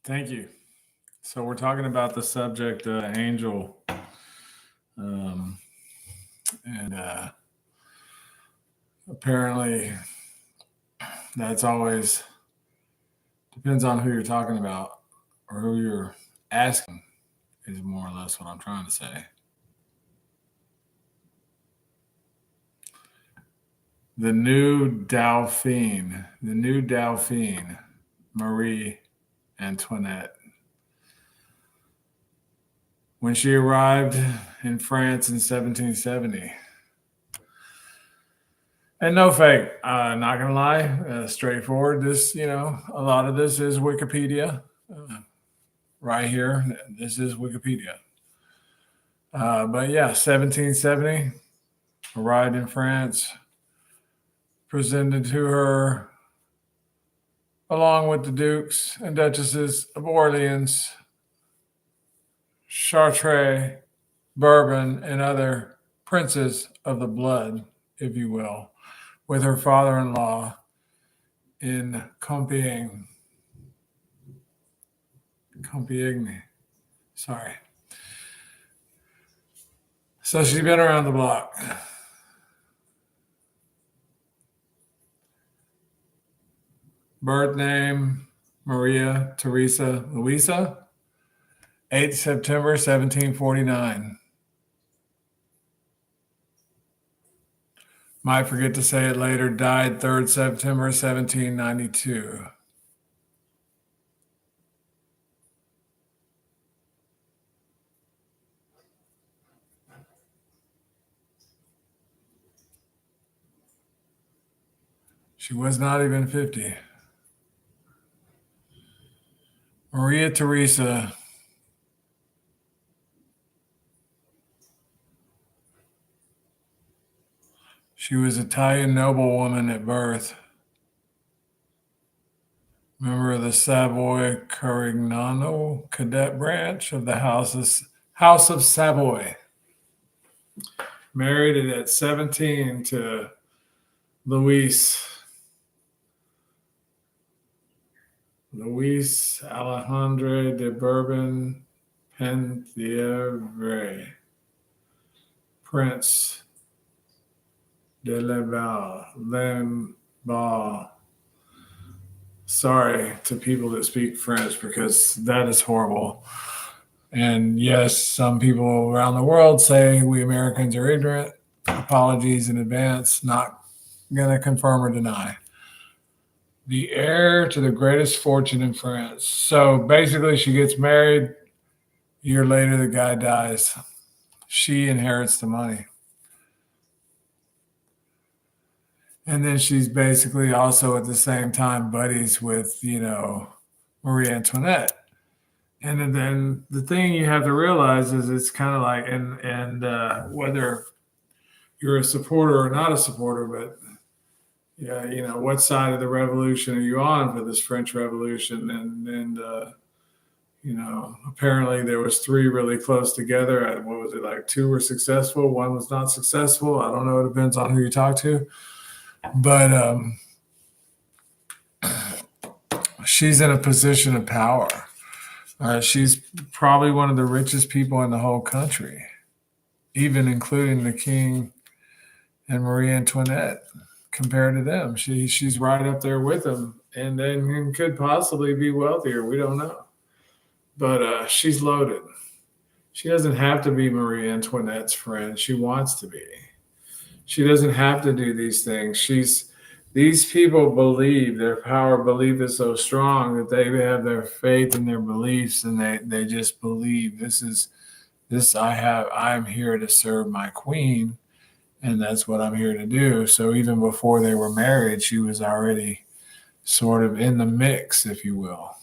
Thank you. So we're talking about the subject angel, um, and apparently that's always depends on who you're talking about or who you're asking. Is more or less what I'm trying to say. The new Dauphine, Marie Antoinette, when she arrived in France in 1770. And no fake. Not gonna lie, straightforward. A lot of this is Wikipedia, right here. This is Wikipedia. But yeah, 1770, arrived in France, presented to her along with the dukes and duchesses of Orleans, Chartres, Bourbon, and other princes of the blood, if you will, with her father-in-law in Compiègne. Sorry. So she's been around the block. Birth name Maria Teresa Luisa, 8th September 1749. Might forget to say it later. Died 3rd September 1792. She was not even 50. Maria Teresa. She was Italian noblewoman at birth. Member of the Savoy Carignano cadet branch of the House of Savoy. Married at 17 to Luis Alejandre de Bourbon Penthievre, Prince de Lamballe. Sorry to people that speak French because that is horrible. And yes, some people around the world say we Americans are ignorant. Apologies in advance. Not going to confirm or deny. The heir to the greatest fortune in France. So basically, she gets married. A year later, the guy dies. She inherits the money. And then she's basically also at the same time buddies with, Marie Antoinette. And then the thing you have to realize is it's kind of like, and whether you're a supporter or not a supporter, but yeah, what side of the revolution are you on for this French Revolution? Apparently there was three really close together. What was it, like two were successful, one was not successful. I don't know. It depends on who you talk to. But she's in a position of power. She's probably one of the richest people in the whole country, even including the king and Marie Antoinette. Compared to them, she's right up there with them, and then could possibly be wealthier. We don't know, but she's loaded. She doesn't have to be Marie Antoinette's friend. She wants to be. She doesn't have to do these things. These people believe their power belief is so strong that they have their faith and their beliefs, and they just believe I'm here to serve my queen, and that's what I'm here to do. So even before they were married, she was already sort of in the mix, if you will.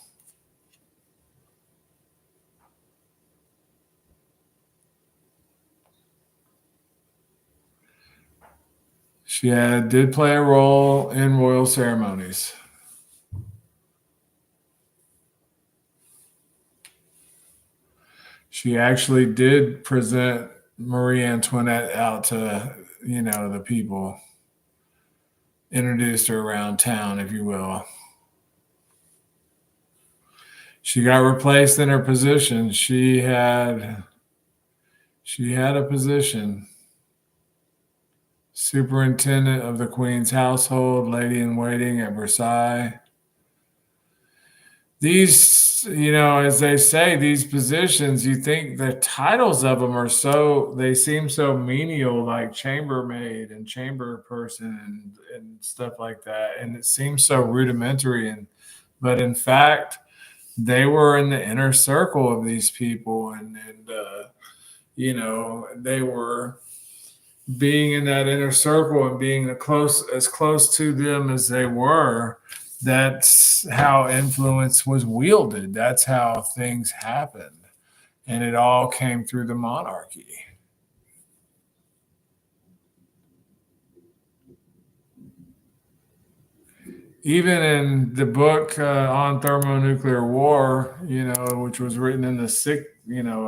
She did play a role in royal ceremonies. She actually did present Marie Antoinette out to, the people, introduced her around town, if you will. She got replaced in her position. She had a position. Superintendent of the Queen's household, lady in waiting at Versailles. These, as they say, these positions, you think the titles of them they seem so menial, like chambermaid and chamber person and stuff like that. And it seems so rudimentary. But in fact, they were in the inner circle of these people. They were being in that inner circle and being as close to them as they were. That's how influence was wielded. That's how things happened. And it all came through the monarchy. Even in the book on thermonuclear war, which was written in the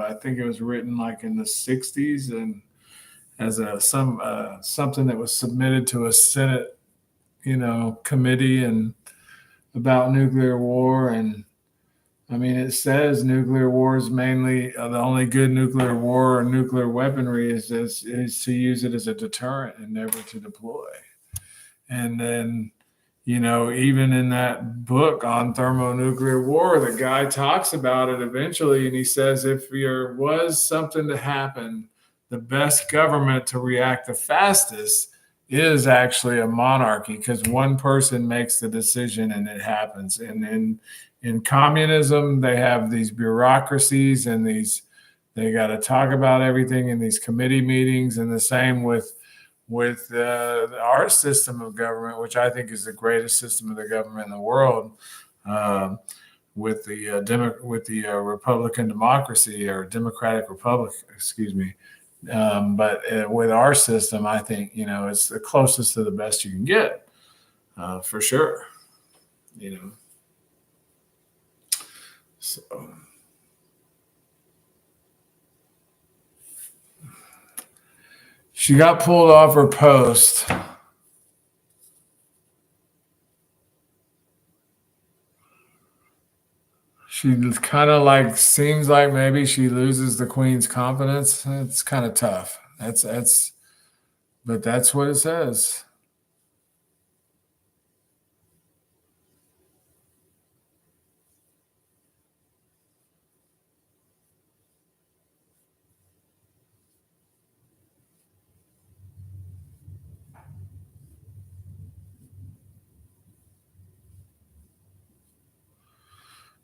I think it was written like in the 60s, and as something that was submitted to a Senate, committee and about nuclear war. And I mean, it says nuclear war is mainly the only good nuclear war or nuclear weaponry is to use it as a deterrent and never to deploy. And then, even in that book on thermonuclear war, the guy talks about it eventually, and he says if there was something to happen, the best government to react the fastest is actually a monarchy, because one person makes the decision and it happens. And in communism, they have these bureaucracies and they got to talk about everything in these committee meetings, and the same with our system of government, which I think is the greatest system of the government in the world, with the Republican democracy, or Democratic Republic, excuse me. But with our system, I think it's the closest to the best you can get, for sure. So. She got pulled off her post. She kind of seems like maybe she loses the Queen's confidence. It's kind of tough. But that's what it says.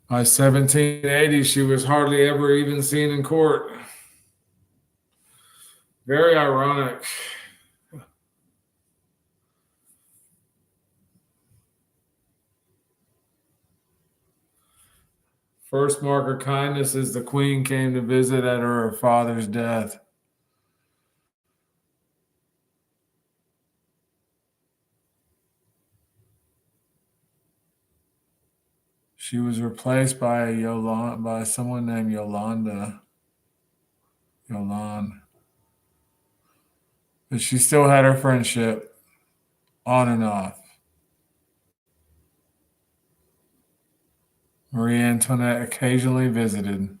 By 1780, she was hardly ever even seen in court. Very ironic. First mark of kindness is the Queen came to visit at her father's death. She was replaced by someone named Yolande. But she still had her friendship on and off. Marie Antoinette occasionally visited.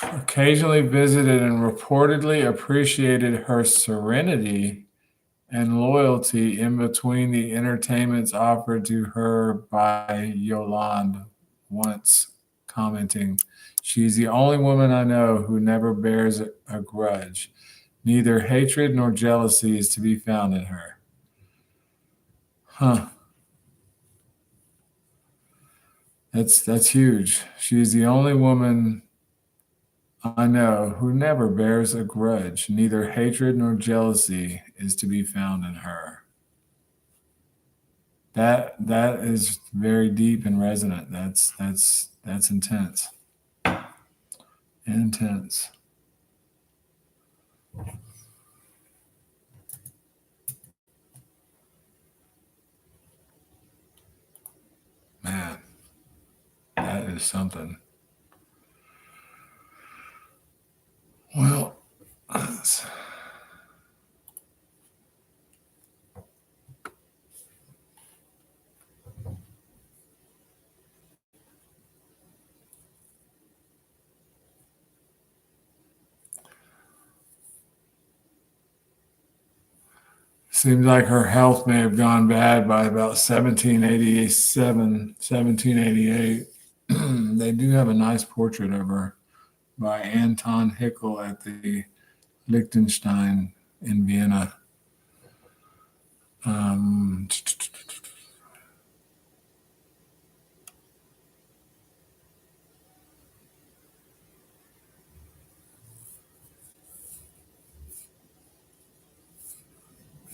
Occasionally visited and reportedly appreciated her serenity and loyalty in between the entertainments offered to her by Yolande, once commenting, "She's the only woman I know who never bears a grudge. Neither hatred nor jealousy is to be found in her." Huh. That's huge. She's the only woman I know who never bears a grudge. Neither hatred nor jealousy is to be found in her. That is very deep and resonant. That's intense. Intense. Man, that is something. Well, Seems like her health may have gone bad by about 1787, 1788. They do have a nice portrait of her by Anton Hickel at the Liechtenstein in Vienna. Um,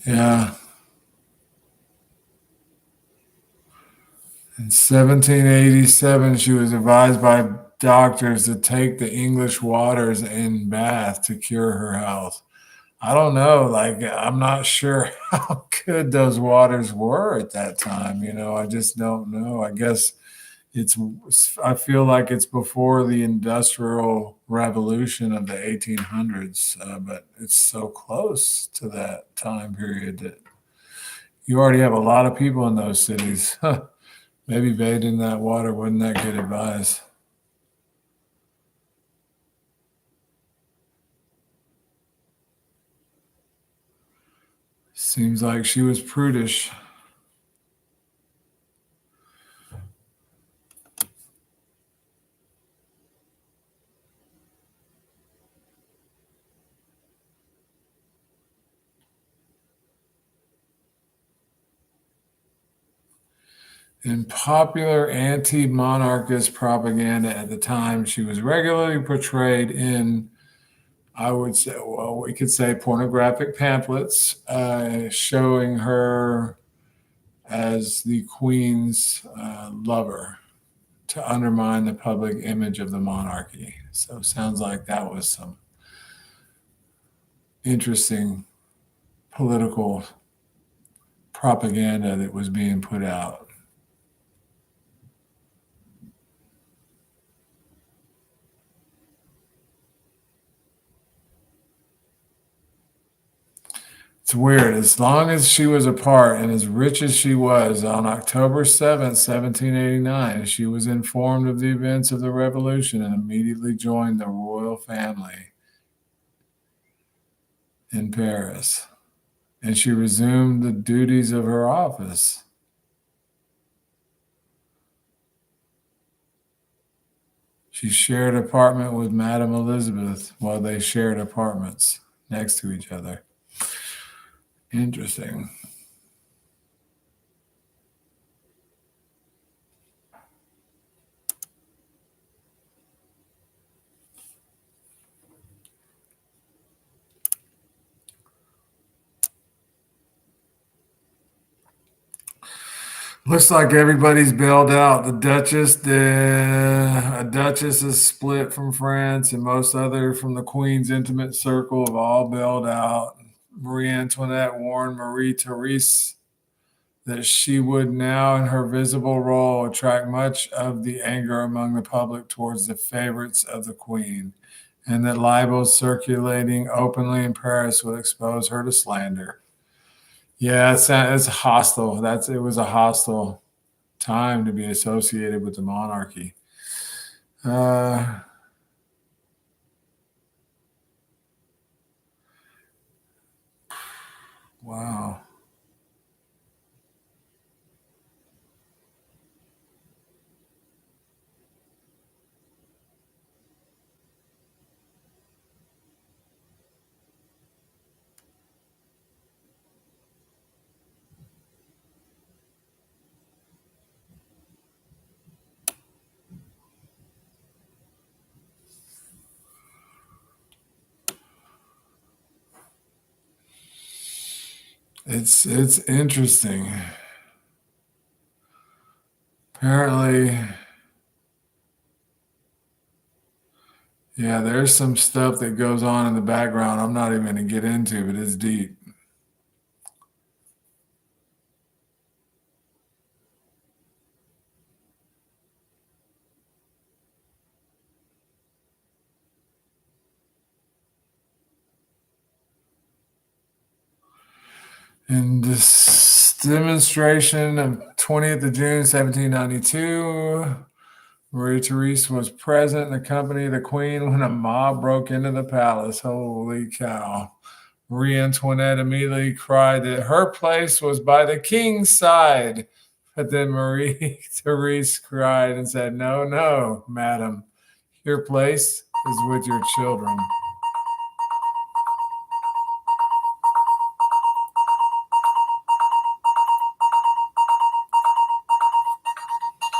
yeah, in 1787, she was advised by doctors to take the English waters in Bath to cure her health. I don't know. Like, I'm not sure how good those waters were at that time. I just don't know. I guess it's, I feel like it's before the Industrial Revolution of the 1800s, but it's so close to that time period that you already have a lot of people in those cities. Maybe bathing in that water wasn't that good advice. Seems like she was prudish. In popular anti monarchist propaganda at the time, she was regularly portrayed in, I would say, well, we could say pornographic pamphlets showing her as the queen's lover to undermine the public image of the monarchy. So, sounds like that was some interesting political propaganda that was being put out. It's weird. As long as she was apart and as rich as she was, on October 7th, 1789, she was informed of the events of the revolution and immediately joined the royal family in Paris. And she resumed the duties of her office. She shared apartment with Madame Elizabeth while they shared apartments next to each other. Interesting. Looks like everybody's bailed out. A duchess is split from France, and most other from the Queen's intimate circle have all bailed out. Marie Antoinette warned Marie Therese that she would now, in her visible role, attract much of the anger among the public towards the favorites of the Queen, and that libels circulating openly in Paris would expose her to slander. Yeah, it's hostile. It was a hostile time to be associated with the monarchy. Uh, wow. It's interesting. Apparently, yeah, there's some stuff that goes on in the background I'm not even going to get into, but it's deep. In this demonstration of 20th of June, 1792, Marie Therese was present in the company of the Queen when a mob broke into the palace. Holy cow. Marie Antoinette immediately cried that her place was by the king's side. But then Marie Therese cried and said, "No, no, madam, your place is with your children."